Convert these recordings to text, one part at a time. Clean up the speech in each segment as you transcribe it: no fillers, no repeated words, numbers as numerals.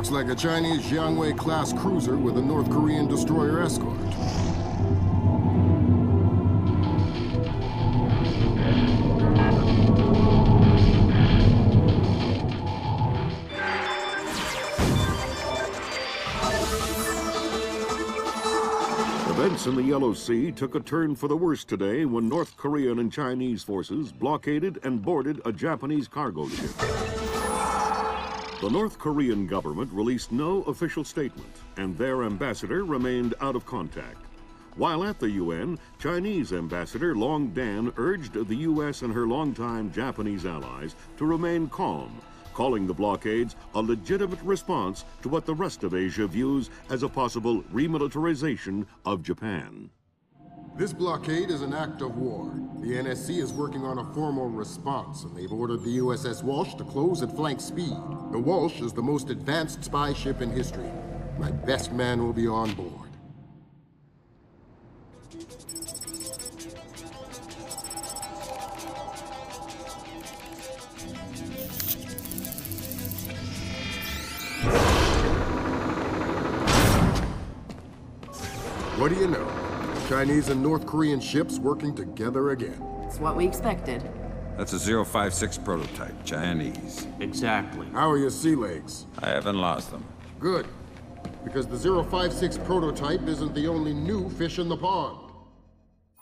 Looks like a Chinese Jiangwei-class cruiser with a North Korean destroyer escort. Events in the Yellow Sea took a turn for the worse today when North Korean and Chinese forces blockaded and boarded a Japanese cargo ship. The North Korean government released no official statement, and their ambassador remained out of contact. While at the UN, Chinese Ambassador Long Dan urged the U.S. and her longtime Japanese allies to remain calm, calling the blockades a legitimate response to what the rest of Asia views as a possible remilitarization of Japan. This blockade is an act of war. The NSC is working on a formal response, and they've ordered the USS Walsh to close at flank speed. The Walsh is the most advanced spy ship in history. My best man will be on board. What do you know? Chinese and North Korean ships working together again. It's what we expected. That's a 056 prototype, Chinese. Exactly. How are your sea legs? I haven't lost them. Good. Because the 056 prototype isn't the only new fish in the pond.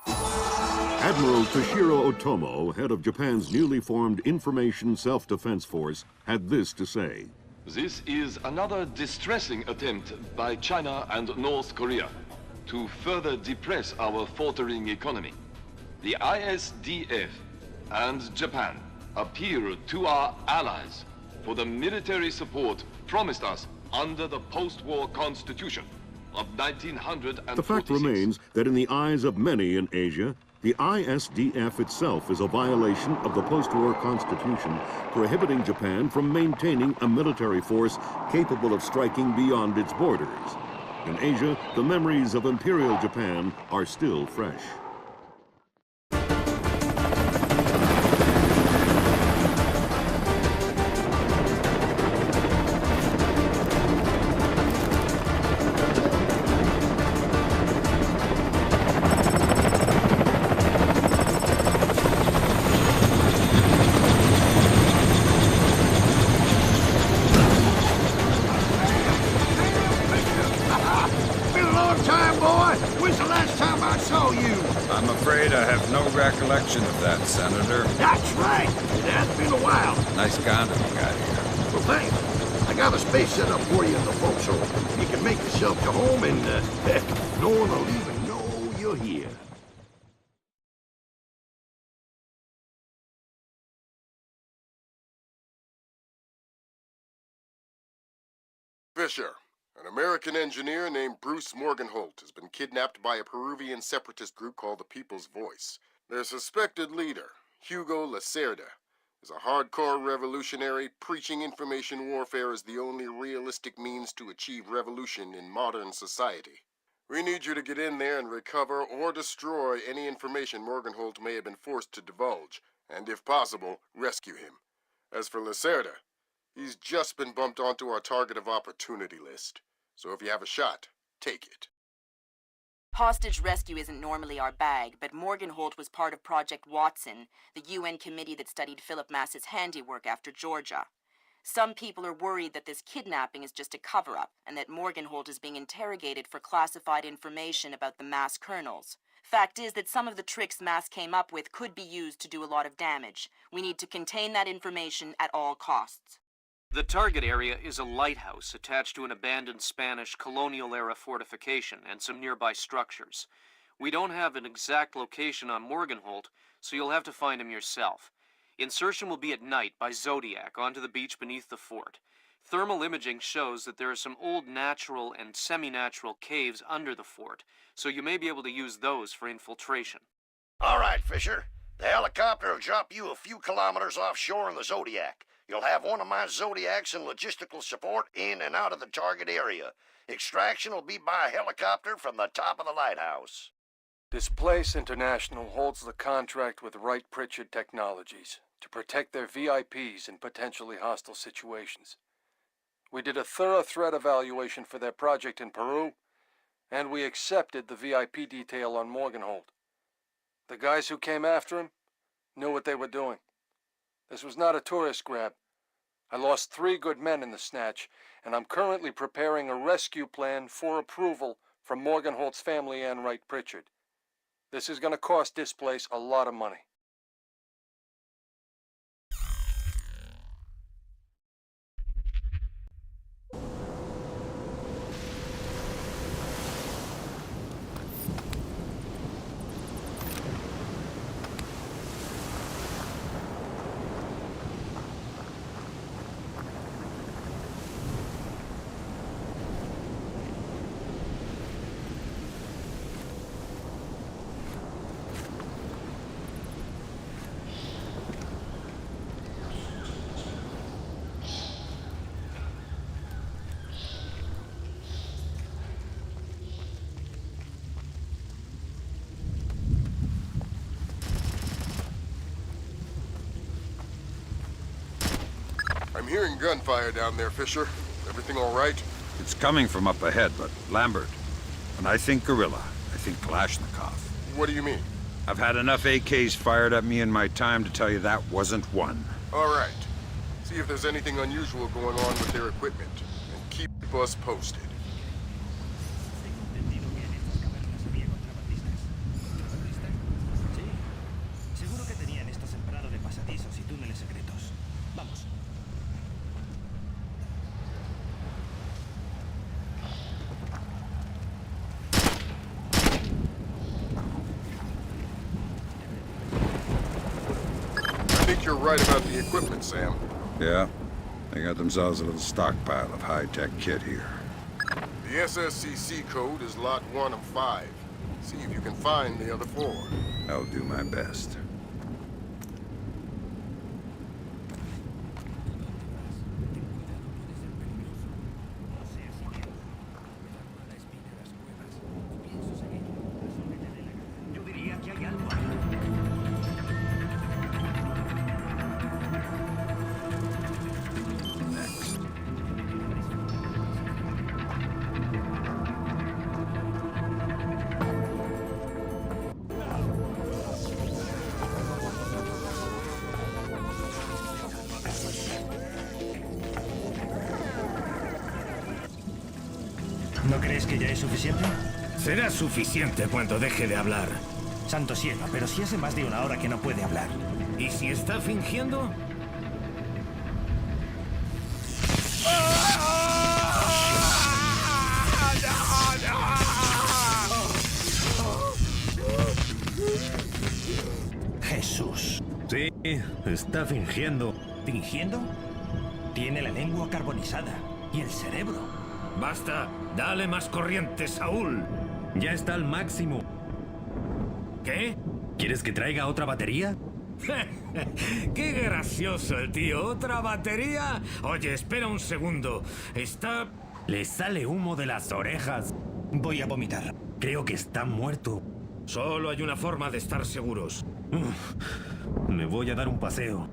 Admiral Toshiro Otomo, head of Japan's newly formed Information Self-Defense Force, had this to say. This is another distressing attempt by China and North Korea to further depress our faltering economy. The ISDF and Japan appeal to our allies for the military support promised us under the post-war constitution of 1946. The fact remains that in the eyes of many in Asia, the ISDF itself is a violation of the post-war constitution, prohibiting Japan from maintaining a military force capable of striking beyond its borders. In Asia, the memories of Imperial Japan are still fresh. I'm afraid I have no recollection of that, Senator. That's right. It has been a while. Nice condom you got here. Well, thanks. I got a space set up for you in the forecastle. You can make yourself to home and, heck, no one will even know you're here. Fisher, an American engineer named Bruce Morgenholt, has been kidnapped by a Peruvian separatist group called the People's Voice. Their suspected leader, Hugo Lacerda, is a hardcore revolutionary preaching information warfare as the only realistic means to achieve revolution in modern society. We need you to get in there and recover or destroy any information Morgenholt may have been forced to divulge, and if possible, rescue him. As for Lacerda, he's just been bumped onto our target of opportunity list. So if you have a shot, take it. Hostage rescue isn't normally our bag, but Morgenholt was part of Project Watson, the UN committee that studied Philip Mass's handiwork after Georgia. Some people are worried that this kidnapping is just a cover-up, and that Morgenholt is being interrogated for classified information about the Mass kernels. Fact is that some of the tricks Mass came up with could be used to do a lot of damage. We need to contain that information at all costs. The target area is a lighthouse attached to an abandoned Spanish colonial-era fortification and some nearby structures. We don't have an exact location on Morgenholt, so you'll have to find him yourself. Insertion will be at night by Zodiac onto the beach beneath the fort. Thermal imaging shows that there are some old natural and semi-natural caves under the fort, so you may be able to use those for infiltration. All right, Fisher. The helicopter will drop you a few kilometers offshore in the Zodiac. You'll have one of my Zodiacs and logistical support in and out of the target area. Extraction will be by helicopter from the top of the lighthouse. Displace International holds the contract with Wright Pritchard Technologies to protect their VIPs in potentially hostile situations. We did a thorough threat evaluation for their project in Peru, and we accepted the VIP detail on Morgenhold. The guys who came after him knew what they were doing. This was not a tourist grab. I lost 3 good men in the snatch, and I'm currently preparing a rescue plan for approval from Morgenholt's family and Wright Pritchard. This is going to cost this place a lot of money. I'm hearing gunfire down there, Fisher. Everything all right? It's coming from up ahead, but Lambert. When I think guerrilla, I think Kalashnikov. What do you mean? I've had enough AKs fired at me in my time to tell you that wasn't one. All right. See if there's anything unusual going on with their equipment, and keep us posted. I think you're right about the equipment, Sam. Yeah, they got themselves a little stockpile of high-tech kit here. The SSCC code is Lot 1 of 5. See if you can find the other 4. I'll do my best. ¿No crees que ya es suficiente? Será suficiente cuando deje de hablar. Santo cielo, pero si hace más de una hora que no puede hablar. ¿Y si está fingiendo? Jesús. Sí, está fingiendo. ¿Fingiendo? Tiene la lengua carbonizada. ¿Y el cerebro? Basta, dale más corriente, Saúl. Ya está al máximo. ¿Qué? ¿Quieres que traiga otra batería? ¡Qué gracioso el tío! ¿Otra batería? Oye, espera un segundo. Está... Le sale humo de las orejas. Voy a vomitar. Creo que está muerto. Solo hay una forma de estar seguros. Me voy a dar un paseo.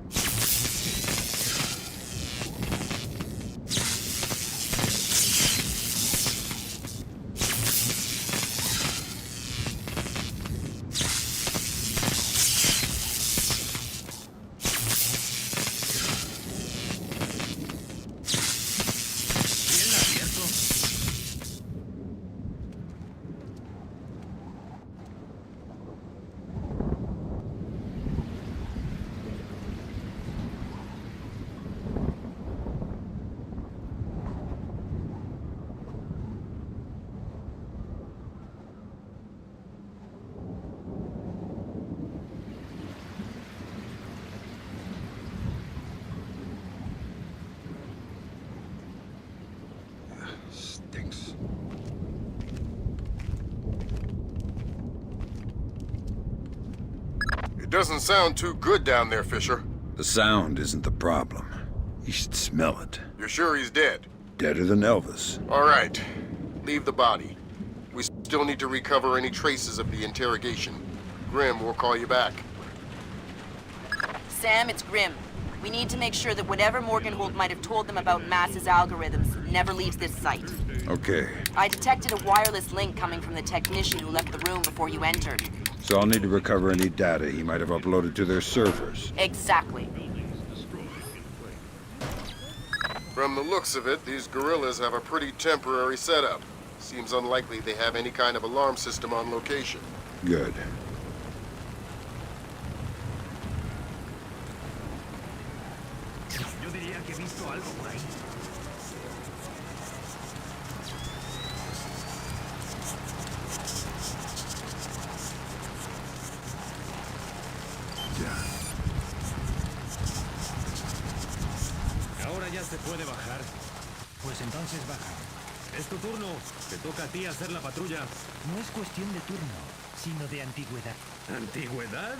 Stinks. It doesn't sound too good down there, Fisher. The sound isn't the problem. You should smell it. You're sure he's dead? Deader than Elvis. All right. Leave the body. We still need to recover any traces of the interrogation. Grim will call you back. Sam, it's Grim. We need to make sure that whatever Morgenholt might have told them about Mass's algorithms never leaves this site. Okay, I detected a wireless link coming from the technician who left the room before you entered. so I'll need to recover any data he might have uploaded to their servers. Exactly. From the looks of it, these guerrillas have a pretty temporary setup. Seems unlikely they have any kind of alarm system on location. Good. Yo diría que he visto algo por ahí. Ahora ya se puede bajar. Pues entonces baja. Es tu turno. Te toca a ti hacer la patrulla. No es cuestión de turno, sino de antigüedad. ¿Antigüedad?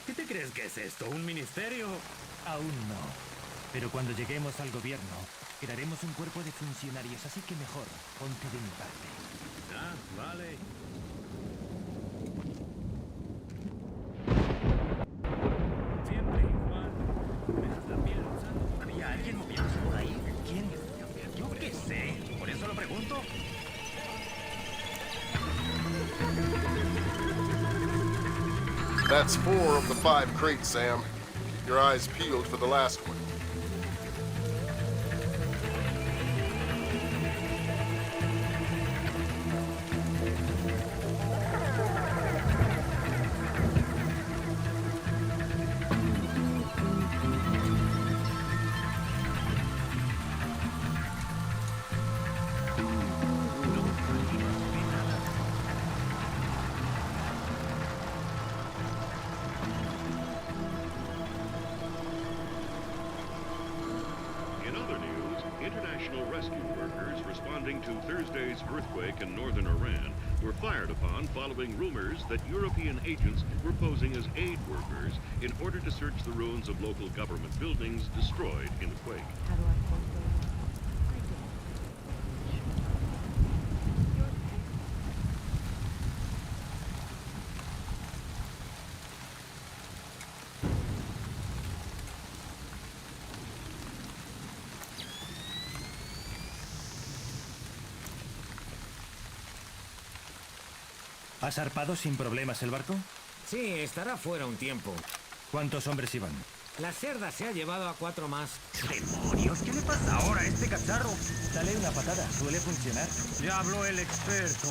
¿Qué te crees que es esto? ¿Un ministerio? Aún no. Pero cuando lleguemos al gobierno, crearemos un cuerpo de funcionarios, así que mejor, ponte de mi parte. Ah, vale. Siempre igual. Me das la piel usando. ¿Había alguien moviéndose por ahí? ¿Quién? Yo qué sé. Por eso lo pregunto. That's 4 of the 5 crates, Sam. Keep your eyes peeled for the last one. In other news, international rescue workers responding to Thursday's earthquake in northern Iran were fired upon following rumors that European agents were posing as aid workers in order to search the ruins of local government buildings destroyed in the quake. ¿Ha zarpado sin problemas el barco? Sí, estará fuera un tiempo. ¿Cuántos hombres iban? La cerda se ha llevado a 4 más. ¡Demonios! ¿Qué le pasa ahora a este cacharro? Dale una patada, suele funcionar. Ya habló el experto.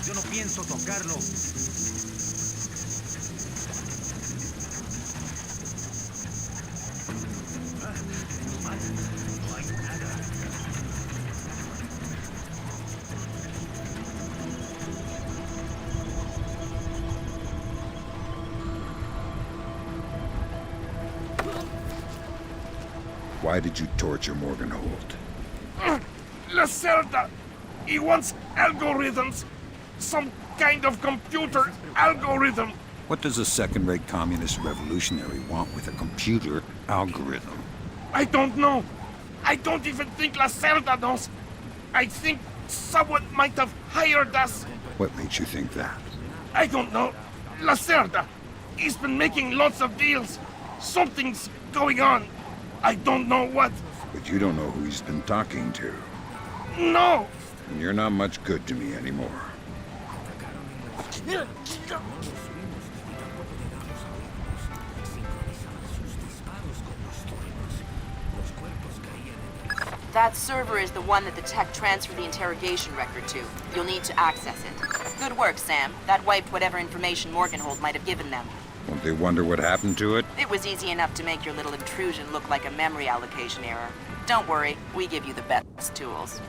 Yo no pienso tocarlo. No hay nada. Why did you torture Morgenholt? Lacerda! He wants algorithms! Some kind of computer algorithm! What does a second-rate communist revolutionary want with a computer algorithm? I don't know! I don't even think Lacerda knows! I think someone might have hired us! What makes you think that? I don't know! Lacerda! He's been making lots of deals! Something's going on! I don't know what! But you don't know who he's been talking to. No! And you're not much good to me anymore. That server is the one that the tech transferred the interrogation record to. You'll need to access it. Good work, Sam. That wiped whatever information Morgenholt might have given them. Won't they wonder what happened to it? It was easy enough to make your little intrusion look like a memory allocation error. Don't worry, we give you the best tools.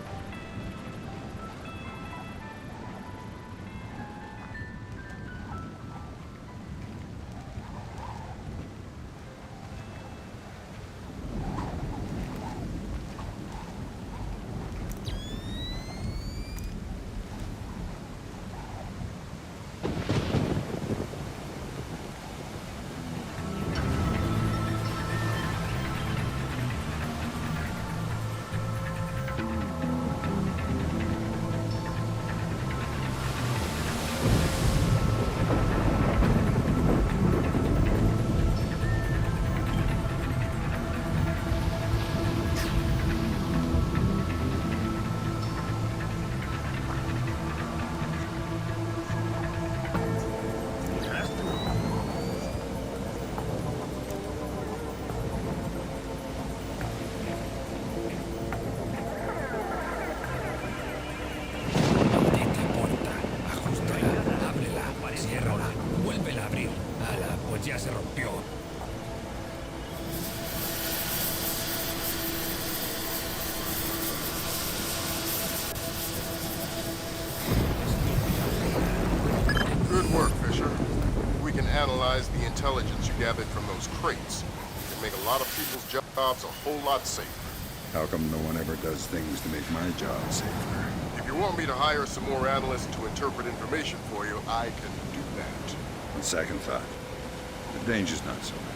intelligence you gathered from those crates can make a lot of people's jobs a whole lot safer. How come no one ever does things to make my job safer? If you want me to hire some more analysts to interpret information for you, I can do that. On second thought, the danger's not so bad.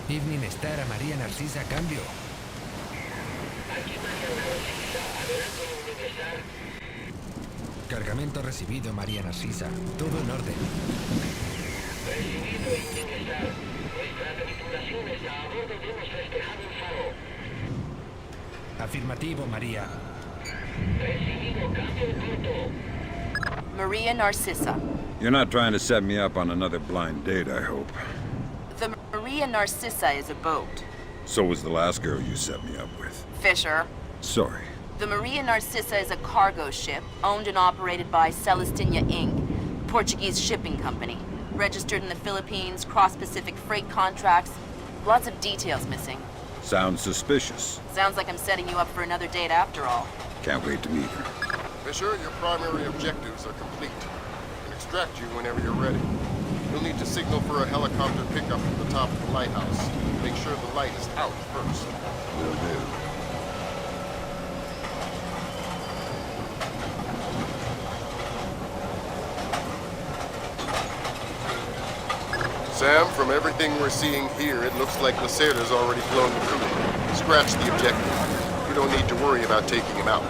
Evening Star a María Narcisa, cambio. Cargamento recibido, María Narcisa. Todo en orden. Recibido, Evening Star. Nuestra tripulación está a bordo y hemos despejado el faro. Afirmativo, María. Recibido, cambio corto. Maria Narcissa. You're not trying to set me up on another blind date, I hope. The Maria Narcissa is a boat. So was the last girl you set me up with. Fisher. Sorry. The Maria Narcissa is a cargo ship owned and operated by Celestina Inc., Portuguese shipping company. Registered in the Philippines, cross-Pacific freight contracts. Lots of details missing. Sounds suspicious. Sounds like I'm setting you up for another date after all. Can't wait to meet her. Fisher, your primary objectives are complete. We can extract you whenever you're ready. You'll need to signal for a helicopter pickup from the top of the lighthouse. Make sure the light is out first. Will do. Sam, from everything we're seeing here, it looks like Lacerda's already flown the crew. Scratch the objective. You don't need to worry about taking him out.